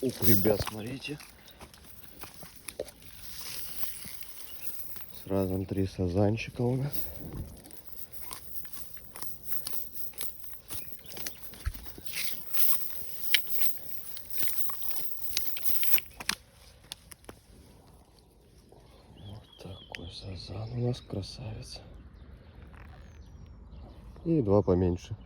Ух, ребят, смотрите. Сразу 3 сазанчика у нас. Вот такой сазан у нас, красавец. И 2 поменьше.